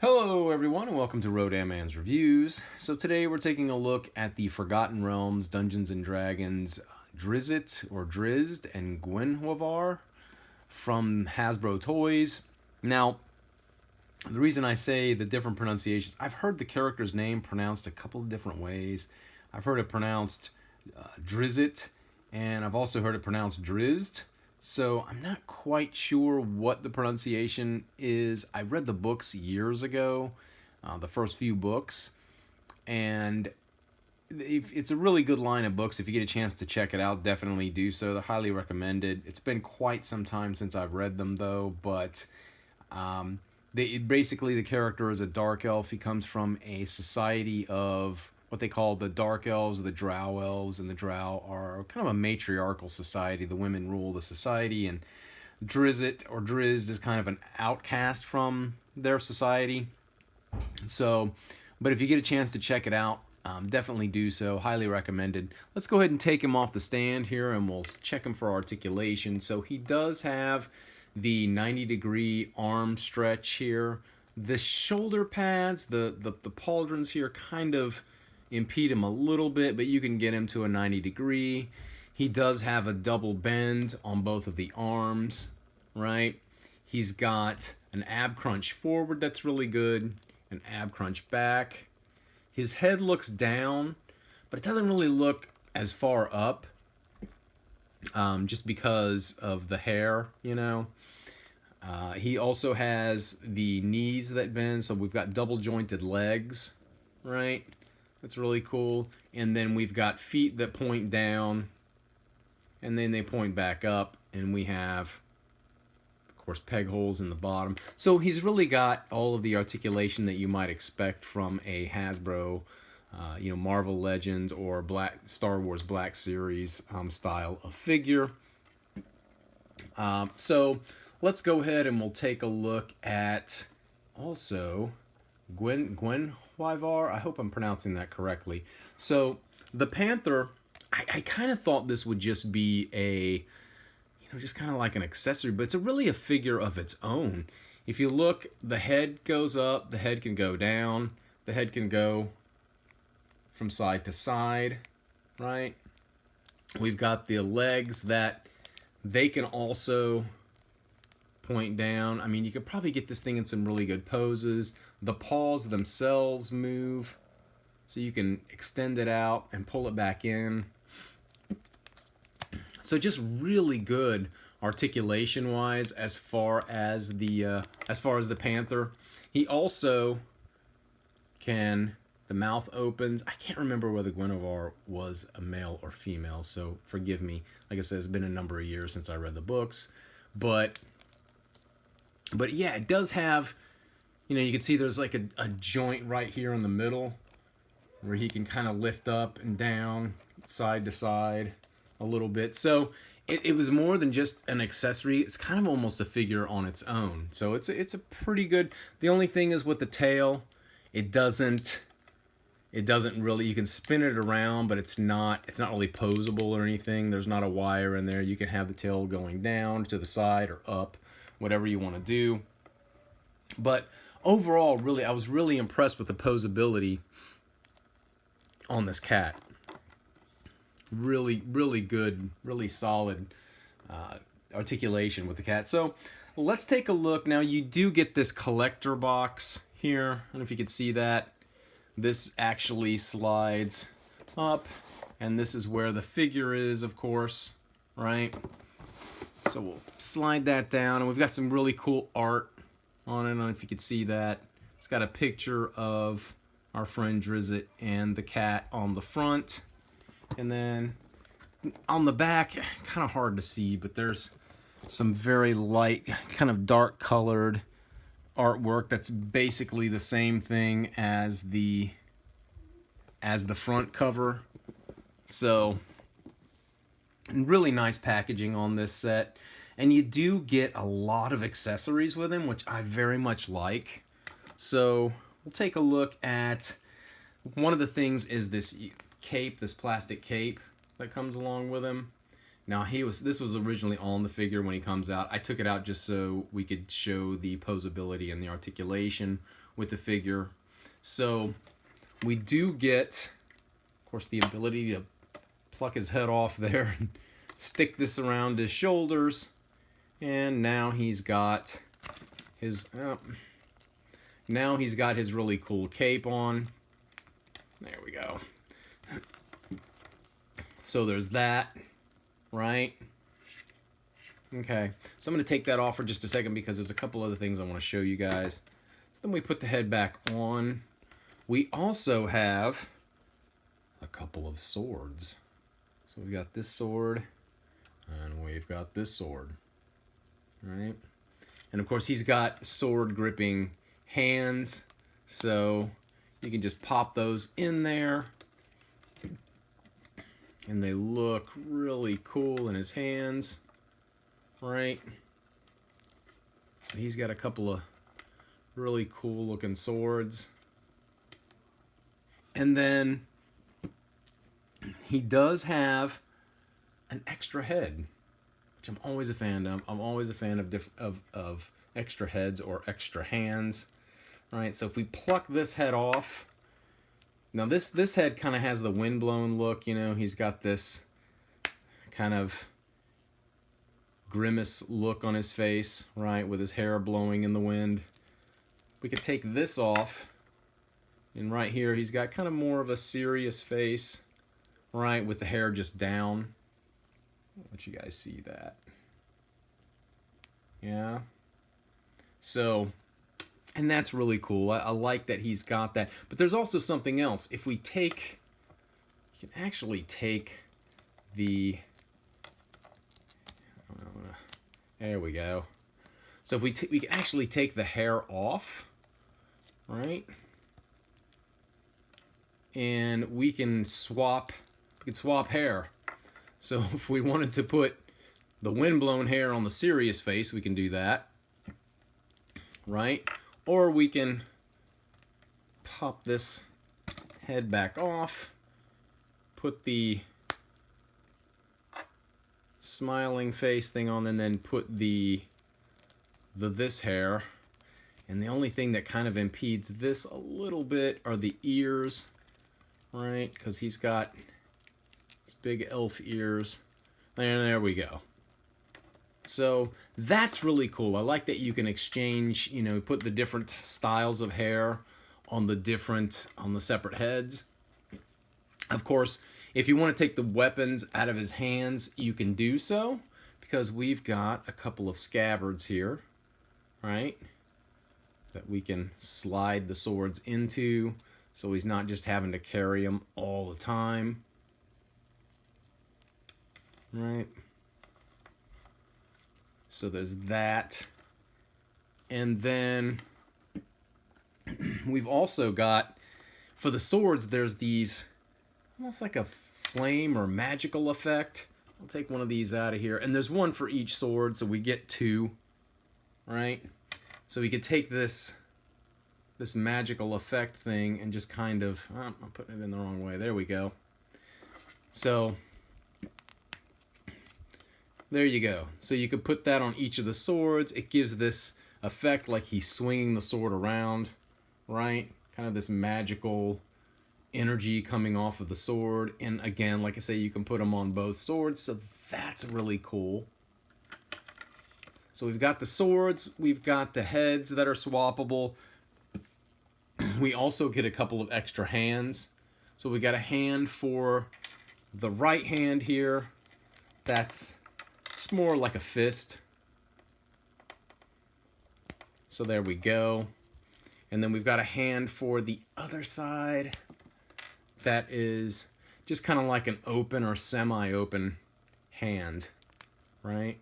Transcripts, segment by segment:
Hello everyone and welcome to Rodan Man's Reviews. So today we're taking a look at the Forgotten Realms Dungeons & Dragons Drizzt or Drizzt and Guenhwyvar from Hasbro Toys. Now, the reason I say the different pronunciations, I've heard the character's name pronounced a couple of different ways. I've heard it pronounced Drizzt, and I've also heard it pronounced Drizzt. So I'm not quite sure what the pronunciation is. I read the books years ago, the first few books, and it's a really good line of books. If you get a chance to check it out, definitely do so. They're highly recommended. It's been quite some time since I've read them though, but basically the character is a dark elf. He comes from a society of what they call the Dark Elves, the Drow Elves, and the Drow are kind of a matriarchal society. The women rule the society, and Drizzt or Drizzt is kind of an outcast from their society. So, but if you get a chance to check it out, definitely do so. Highly recommended. Let's go ahead and take him off the stand here, and we'll check him for articulation. So he does have the 90-degree arm stretch here. The shoulder pads, the pauldrons here kind of impede him a little bit, but you can get him to a 90-degree. He does have a double bend on both of the arms, right? He's got an ab crunch forward that's really good, an ab crunch back. His head looks down, but it doesn't really look as far up, just because of the hair, you know. He also has the knees that bend, so we've got double jointed legs, right? That's really cool. And then we've got feet that point down, and then they point back up, and we have, of course, peg holes in the bottom. So he's really got all of the articulation that you might expect from a Hasbro, Marvel Legends or Star Wars Black Series style of figure. So let's go ahead and we'll take a look at also Guenhwyvar. I hope I'm pronouncing that correctly. So the Panther, I kind of thought this would just be a, just kind of like an accessory, but it's really a figure of its own. If you look, the head goes up, the head can go down, the head can go from side to side, right? We've got the legs that they can also point down. I mean, you could probably get this thing in some really good poses. The paws themselves move, so you can extend it out and pull it back in. So just really good articulation wise as far as the Panther. He also can, the mouth opens. I can't remember whether Guenhwyvar was a male or female, so forgive me. Like I said, it's been a number of years since I read the books, but yeah, it does have, you can see there's like a joint right here in the middle where he can kind of lift up and down, side to side a little bit. So it was more than just an accessory. It's kind of almost a figure on its own. So it's a pretty good. The only thing is with the tail, it doesn't really, you can spin it around, but it's not really posable or anything. There's not a wire in there. You can have the tail going down to the side or up, whatever you want to do. But overall, really, I was really impressed with the posability on this cat. Really, really good, really solid articulation with the cat. So let's take a look. Now, you do get this collector box here. I don't know if you can see that. This actually slides up, and this is where the figure is, of course, right? So we'll slide that down, and we've got some really cool art on it. I don't know if you can see that. It's got a picture of our friend Drizzt and the cat on the front. And then on the back, kind of hard to see, but there's some very light, kind of dark colored artwork that's basically the same thing as the front cover. So really nice packaging on this set, and you do get a lot of accessories with him, which I very much like. So we'll take a look at one of the things is this cape, this plastic cape that comes along with him. Now this was originally on the figure when he comes out. I took it out just so we could show the posability and the articulation with the figure. So we do get, of course, the ability to pluck his head off there and stick this around his shoulders. And now he's got his really cool cape on. There we go. So there's that, right? Okay, so I'm going to take that off for just a second because there's a couple other things I want to show you guys. So then we put the head back on. We also have a couple of swords. So we've got this sword, and we've got this sword, right? And of course he's got sword gripping hands, so you can just pop those in there, and they look really cool in his hands, right? So he's got a couple of really cool looking swords. And then he does have an extra head, which I'm always a fan of. I'm always a fan of extra heads or extra hands, right? So if we pluck this head off, now this head kind of has the windblown look, you know. He's got this kind of grimace look on his face, right, with his hair blowing in the wind. We could take this off, and right here he's got kind of more of a serious face, right, with the hair just down. I'll let you guys see that. Yeah. So, and that's really cool. I like that he's got that. But there's also something else. If we take, you can actually take the, there we go. So if we can actually take the hair off, right? And we can swap hair. So if we wanted to put the windblown hair on the serious face, we can do that, right? Or we can pop this head back off, put the smiling face thing on, and then put this hair. And the only thing that kind of impedes this a little bit are the ears, right? Because he's got these big elf ears. And there we go. So that's really cool. I like that you can exchange, you know, put the different styles of hair on the separate heads. Of course, if you want to take the weapons out of his hands, you can do so, because we've got a couple of scabbards here, right, that we can slide the swords into, so he's not just having to carry them all the time, right? So there's that. And then we've also got, for the swords, there's these, almost like a flame or magical effect. I'll take one of these out of here. And there's one for each sword, so we get two, right? So we could take this magical effect thing and just kind of, I'm putting it in the wrong way. There we go. So there you go. So you could put that on each of the swords. It gives this effect like he's swinging the sword around, right? Kind of this magical energy coming off of the sword. And again, like I say, you can put them on both swords, so that's really cool. So we've got the swords, we've got the heads that are swappable. We also get a couple of extra hands. So we got a hand for the right hand here. That's just more like a fist. So there we go. And then we've got a hand for the other side. That is just kind of like an open or semi-open hand, right?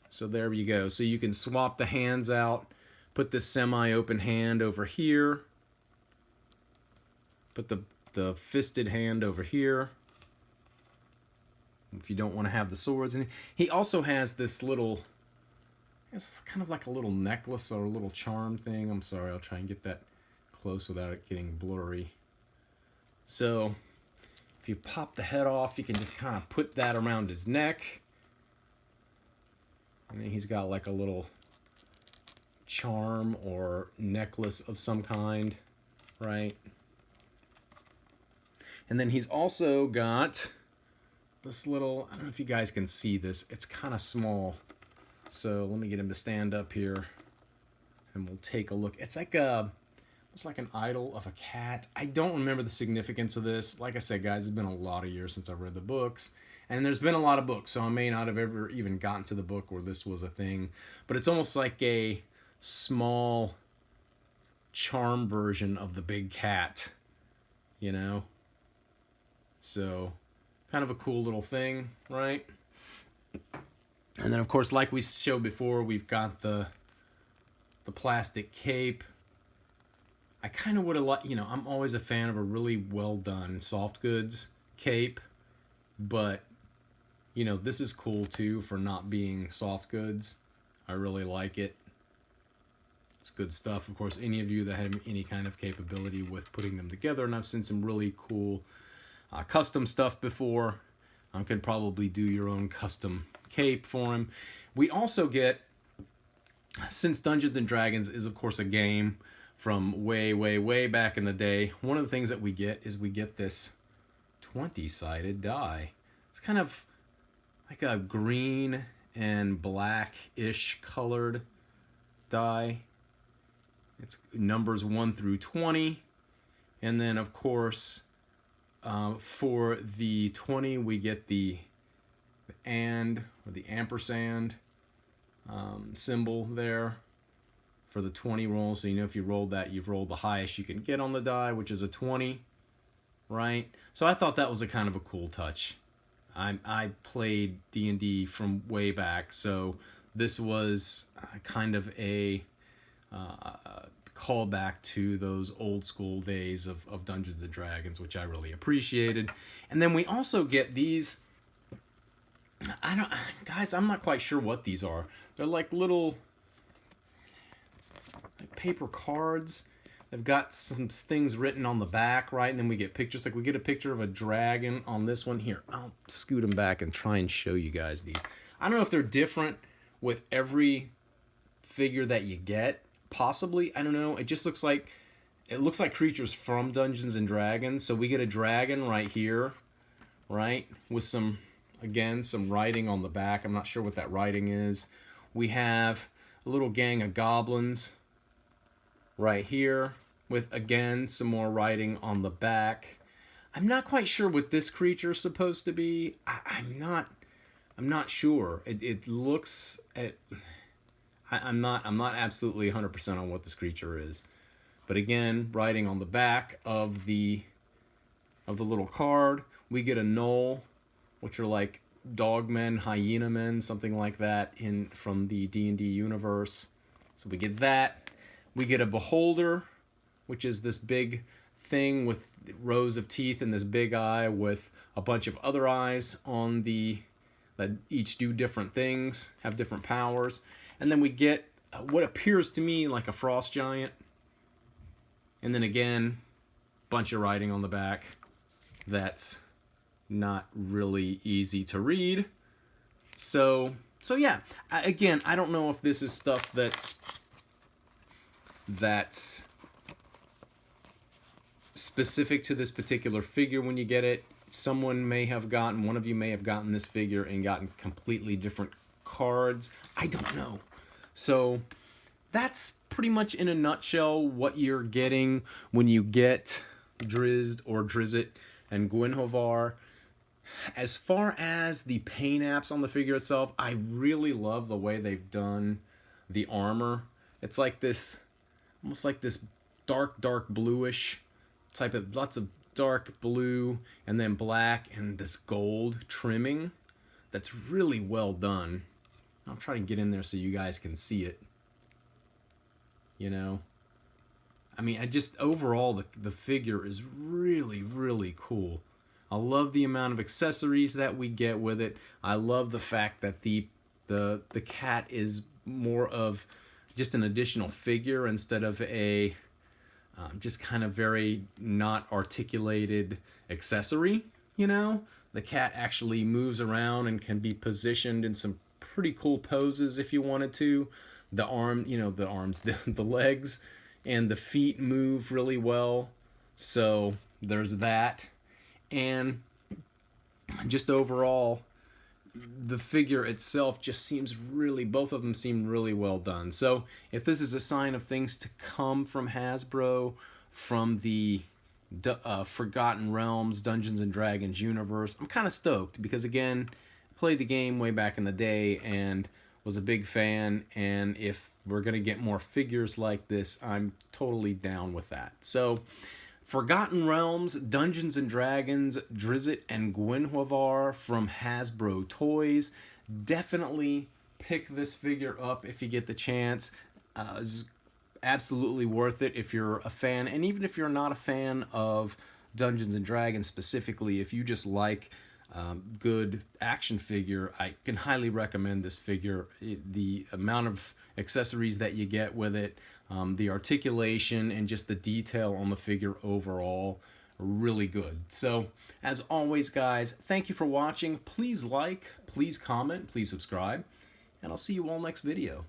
So there you go. So you can swap the hands out, put this semi-open hand over here, put the fisted hand over here, if you don't want to have the swords in it. He also has this little, it's kind of like a little necklace or a little charm thing. I'm sorry, I'll try and get that close without it getting blurry. So if you pop the head off, you can just kind of put that around his neck. And then he's got like a little charm or necklace of some kind, right? And then he's also got this little, I don't know if you guys can see this, it's kind of small. So let me get him to stand up here and we'll take a look. It's like an idol of a cat. I don't remember the significance of this. Like I said, guys, it's been a lot of years since I've read the books. And there's been a lot of books, so I may not have ever even gotten to the book where this was a thing. But it's almost like a small charm version of the big cat, you know? So, kind of a cool little thing, right? And then, of course, like we showed before, we've got the plastic cape. I kind of would have liked, you know, I'm always a fan of a really well done soft goods cape, but, you know, this is cool too for not being soft goods. I really like it. It's good stuff. Of course, any of you that have any kind of capability with putting them together, and I've seen some really cool custom stuff before, can probably do your own custom cape for him. We also get, since Dungeons and Dragons is of course a game from way back in the day, one of the things that we get is we get this 20-sided die. It's kind of like a green and black-ish colored die. It's numbers 1 through 20. And then, of course, for the 20, we get the and, or the ampersand symbol there for the 20 roll. So, you know, if you rolled that, you've rolled the highest you can get on the die, which is a 20, right? So I thought that was a kind of a cool touch. I played D&D from way back, so this was kind of a callback to those old school days of Dungeons and Dragons, which I really appreciated. And then we also get these, guys, I'm not quite sure what these are. They're like little paper cards. They've got some things written on the back, right? And then we get pictures. Like we get a picture of a dragon on this one here. I'll scoot them back and try and show you guys these. I don't know if they're different with every figure that you get. Possibly, I don't know. It just looks like creatures from Dungeons and Dragons. So we get a dragon right here, right? With some writing on the back. I'm not sure what that writing is. We have a little gang of goblins right here with, again, some more writing on the back. I'm not quite sure what this creature is supposed to be. I'm not sure. It looks I'm not absolutely 100% on what this creature is. But again, writing on the back of the little card, we get a gnoll, which are like dogmen, hyena men, something like that from the D&D universe. So we get that. We get a beholder, which is this big thing with rows of teeth and this big eye with a bunch of other eyes on that each do different things, have different powers. And then we get what appears to me like a frost giant. And then again, bunch of writing on the back that's not really easy to read. So yeah, again, I don't know if this is stuff that's specific to this particular figure when you get it. One of you may have gotten this figure and gotten completely different cards. I don't know. So that's pretty much in a nutshell what you're getting when you get Drizzt or Drizzt and Guenhwyvar. As far as the paint apps on the figure itself, I really love the way they've done the armor. It's like this, almost like this dark bluish type of, lots of dark blue and then black and this gold trimming that's really well done. I'll try to get in there so you guys can see it. You know, I mean, overall the figure is really cool. I love the amount of accessories that we get with it. I love the fact that the cat is more of just an additional figure instead of a just kind of very not articulated accessory. you know. The cat actually moves around and can be positioned in some pretty cool poses if you wanted to. The arm, the arms, the legs and the feet move really well. So there's that. And just overall, the figure itself just seems really, both of them seem really well done. So if this is a sign of things to come from Hasbro, from the Forgotten Realms Dungeons and Dragons universe, I'm kind of stoked because, again, I played the game way back in the day and was a big fan, and if we're going to get more figures like this, I'm totally down with that. So Forgotten Realms, Dungeons and Dragons, Drizzt and Guenhwyvar from Hasbro Toys. Definitely pick this figure up if you get the chance. It's absolutely worth it if you're a fan, and even if you're not a fan of Dungeons and Dragons specifically, if you just like good action figure, I can highly recommend this figure. The amount of accessories that you get with it, the articulation, and just the detail on the figure overall are really good. So, as always, guys, thank you for watching. Please like, please comment, please subscribe, and I'll see you all next video.